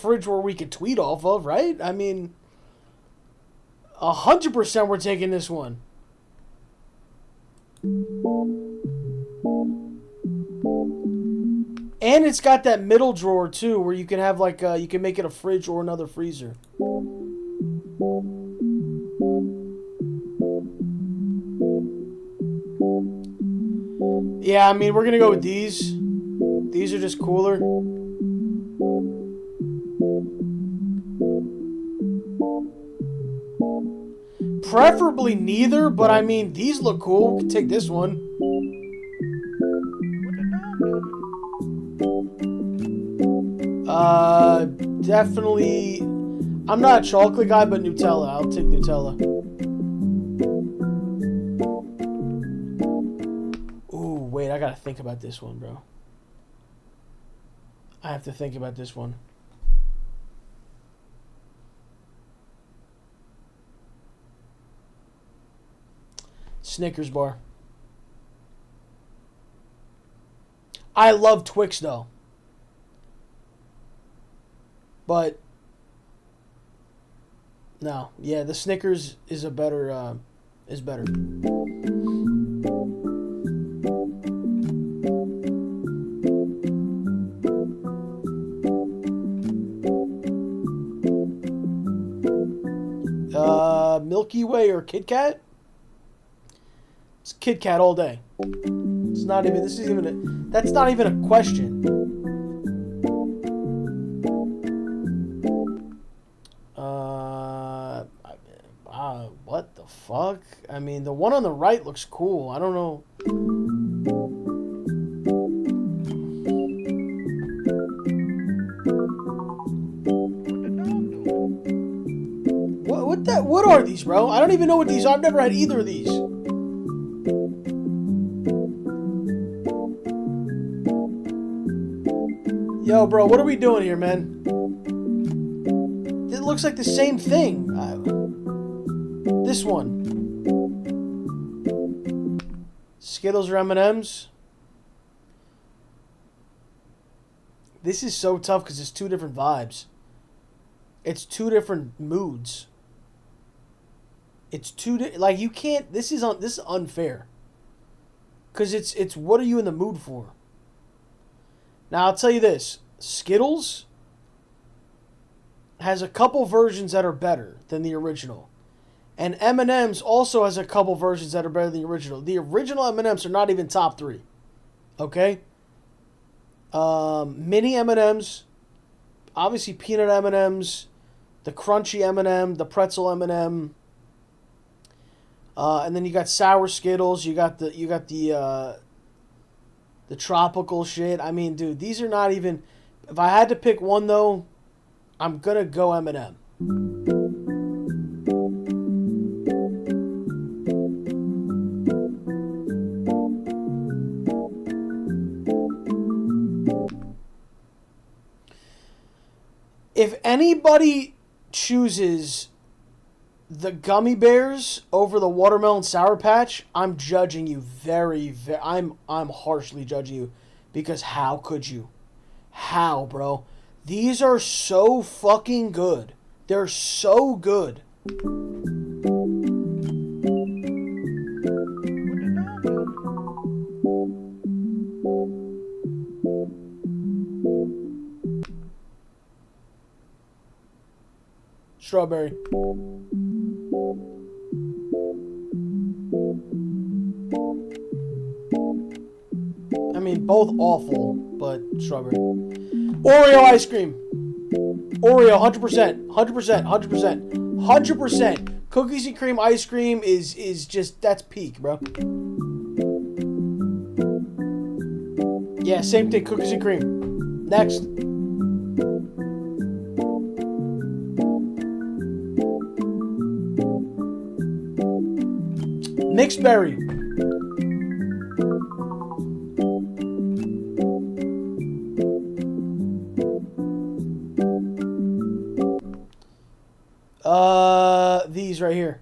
fridge where we could tweet off of, right? I mean, 100% we're taking this one. And it's got that middle drawer too, where you can have like you can make it a fridge or another freezer. Yeah, I mean, we're gonna go with these. These are just cooler. Preferably neither, but I mean, these look cool. We can take this one. Definitely. I'm not a chocolate guy, but Nutella. I'll take Nutella. Ooh, wait, I gotta think about this one, bro. I have to think about this one. Snickers bar. I love Twix though. But no, yeah, the Snickers is a better is better. Milky Way or Kit Kat? It's Kit Kat all day. It's not even. This is even. That's not even a question. What the fuck? I mean, the one on the right looks cool. I don't know. What are these, bro? I don't even know what these are. I've never had either of these. Yo, bro, what are we doing here, man? It looks like the same thing. This one. Skittles or M&M's? This is so tough because it's two different vibes. It's two different moods. It's like you can't. This is unfair. Because it's what are you in the mood for? Now I'll tell you this: Skittles has a couple versions that are better than the original, and M&M's also has a couple versions that are better than the original. The original M&M's are not even top 3. Okay. Mini M&M's, obviously peanut M&M's, the crunchy M&M, the pretzel M&M. And then you got sour Skittles. You got the tropical shit. I mean, dude, these are not even. If I had to pick one though, I'm gonna go M&M. If anybody chooses the gummy bears over the watermelon Sour Patch, I'm judging you very I'm harshly judging you, because how could you? How, bro? These are so fucking good. They're so good. Strawberry. I mean, both awful, but strawberry. Oreo ice cream. Oreo, 100%. 100%. 100%. 100%. Cookies and cream ice cream is just, that's peak, bro. Yeah, same thing. Cookies and cream. Next. Mixed berry. These right here.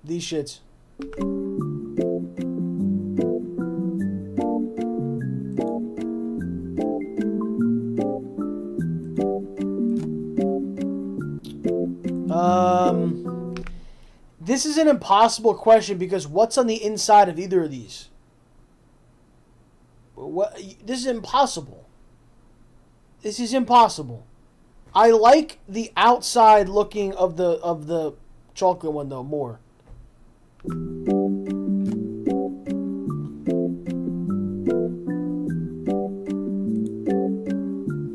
These shits. This is an impossible question because what's on the inside of either of these? What? This is impossible. This is impossible. I like the outside looking of the chocolate one though more.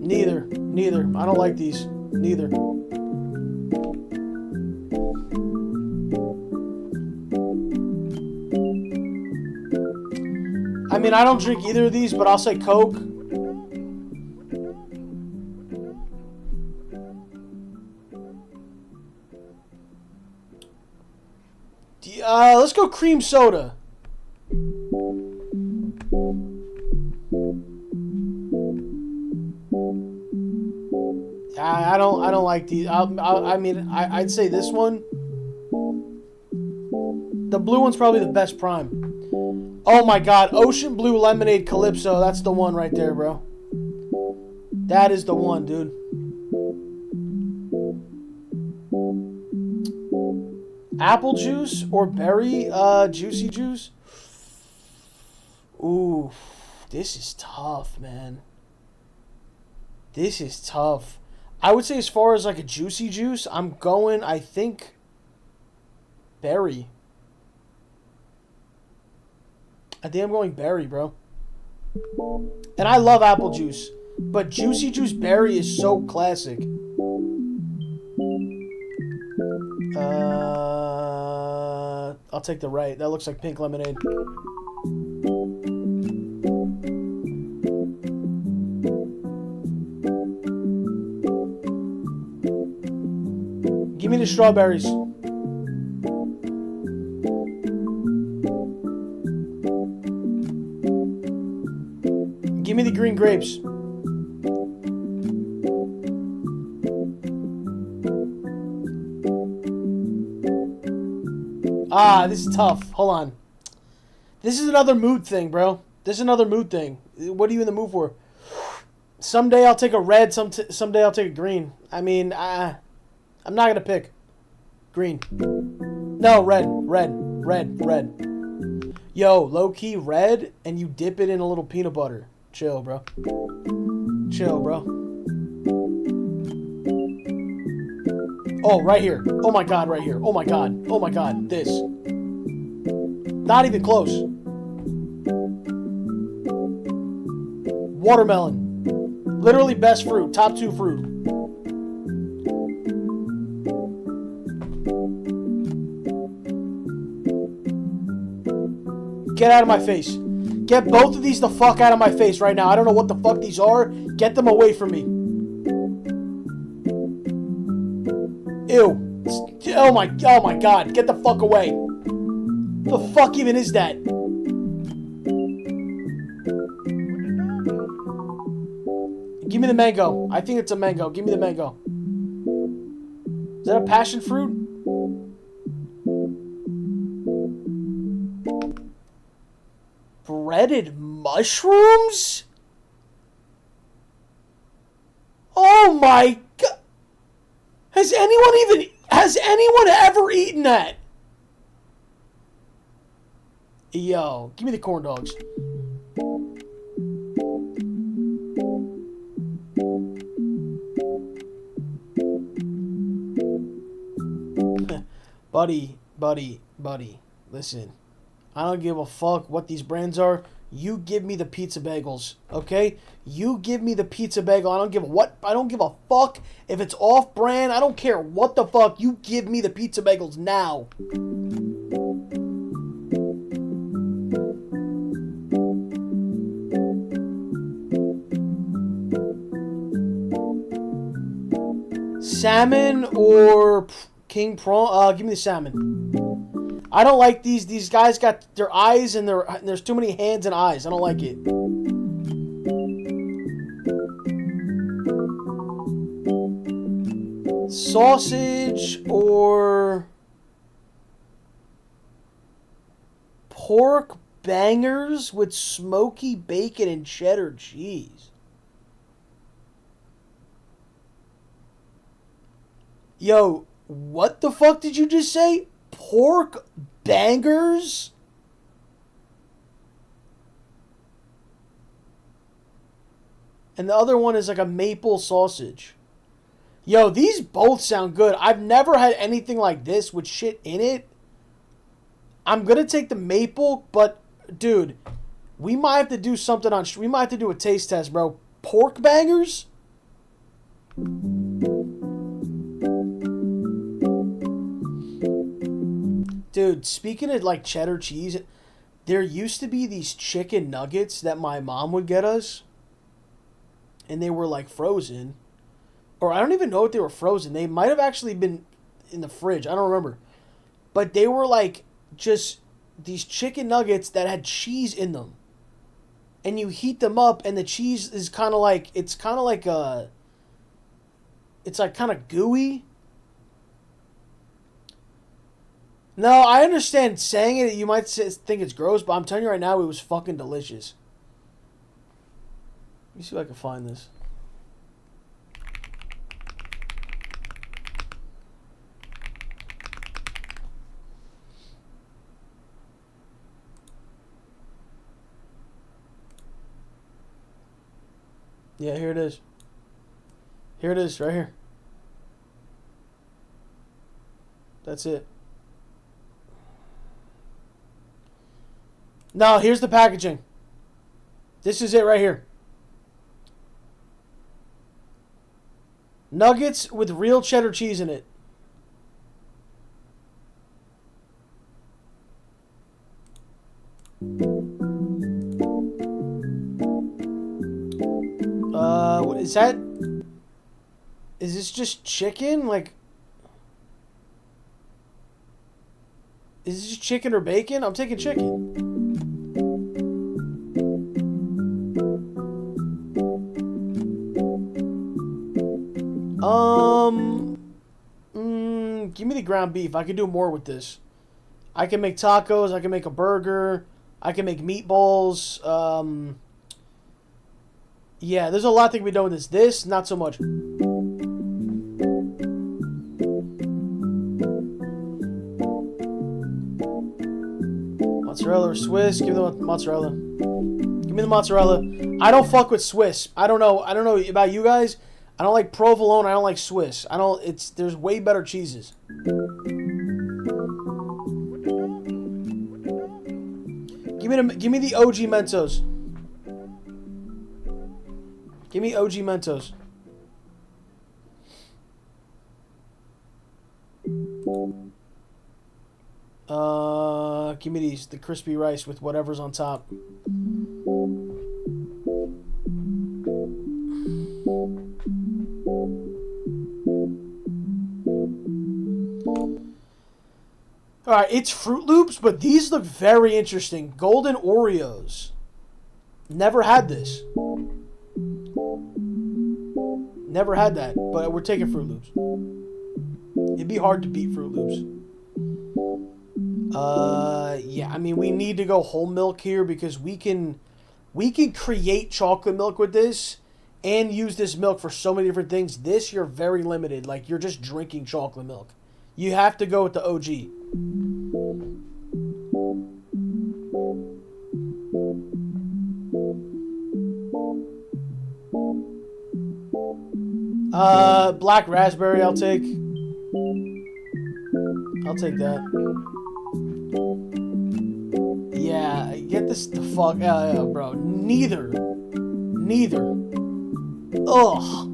Neither. I don't like these. Neither. I mean, I don't drink either of these, but I'll say Coke. Let's go cream soda. I don't like these. I mean, I'd say this one. The blue one's probably the best prime. Oh my god, Ocean Blue Lemonade Calypso. That's the one right there, bro. That is the one, dude. Apple juice or berry juicy juice? Ooh, this is tough, man. This is tough. I would say as far as like a juicy juice, I'm going, I think, berry. I think I'm going berry, bro. And I love apple juice, but juicy juice berry is so classic. I'll take the right. That looks like pink lemonade. Give me the strawberries. Give me the green grapes. This is tough. Hold on. This is another mood thing, bro. This is another mood thing. What are you in the mood for? Someday I'll take a red, someday I'll take a green. I mean, I'm not going to pick green. No, red. Yo, low-key red, and you dip it in a little peanut butter. Chill, bro. Chill, bro. Oh, right here. Oh my god, right here. Oh my god. Oh my god. This. Not even close. Watermelon. Literally best fruit. Top 2 fruit. Get out of my face. Get both of these the fuck out of my face right now. I don't know what the fuck these are. Get them away from me. Ew. Oh my god. Get the fuck away. What the fuck even is that? Give me the mango. I think it's a mango. Give me the mango. Is that a passion fruit? Breaded mushrooms? Oh my god. Has anyone ever eaten that? Yo, give me the corn dogs. buddy, listen. I don't give a fuck what these brands are. You give me the pizza bagels, okay? You give me the pizza bagel. I don't give a fuck if it's off-brand. I don't care what the fuck. You give me the pizza bagels now. Salmon or king prawn? Give me the salmon. I don't like these. These guys got their eyes and there's too many hands and eyes. I don't like it. Sausage or pork bangers with smoky bacon and cheddar cheese. Yo, What the fuck did you just say? Pork bangers? And the other one is like a maple sausage. Yo, these both sound good. I've never had anything like this with shit in it. I'm going to take the maple, but dude, we might have to do something on... We might have to do a taste test, bro. Pork bangers? Dude, speaking of like cheddar cheese, there used to be these chicken nuggets that my mom would get us. And they were like frozen. Or I don't even know if they were frozen. They might have actually been in the fridge. I don't remember. But they were like just these chicken nuggets that had cheese in them. And you heat them up and the cheese is kind of like, it's kind of like a, it's like kind of gooey. No, I understand saying it. You might think it's gross, but I'm telling you right now, it was fucking delicious. Let me see if I can find this. Yeah, here it is. Here it is, right here. That's it. No, here's the packaging. This is it right here. Nuggets with real cheddar cheese in it. What is that? Is this just chicken? Like, is this chicken or bacon? I'm taking chicken. Give me the ground beef. I can do more with this. I can make tacos. I can make a burger. I can make meatballs. Yeah, there's a lot that can be done with this. This, not so much. Mozzarella or Swiss? Give me the mozzarella. Give me the mozzarella. I don't fuck with Swiss. I don't know about you guys. I don't like provolone. I don't like Swiss. There's way better cheeses. Give me the OG Mentos. Give me OG Mentos. Give me these, the crispy rice with whatever's on top. Alright, it's Fruit Loops, but these look very interesting. Golden Oreos. Never had this. Never had that, but we're taking Fruit Loops. It'd be hard to beat Fruit Loops. Yeah, I mean, we need to go whole milk here because we can create chocolate milk with this and use this milk for so many different things. This, you're very limited. Like, you're just drinking chocolate milk. You have to go with the OG. Black raspberry, I'll take that. Yeah, get this the fuck out of here, bro. Neither. Ugh.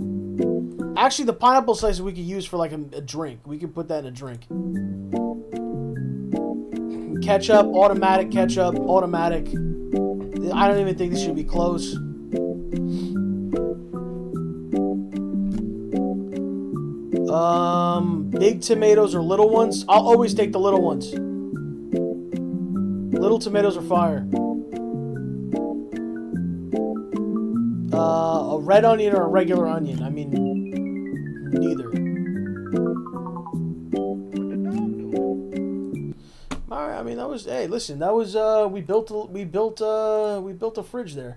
Actually, the pineapple slices we could use for like a drink. We could put that in a drink. Ketchup, automatic ketchup, automatic. I don't even think this should be close. Big tomatoes or little ones? I'll always take the little ones. Little tomatoes are fire. A red onion or a regular onion? I mean, neither. All right. I mean, that was. Hey, listen. That was. We built a fridge there.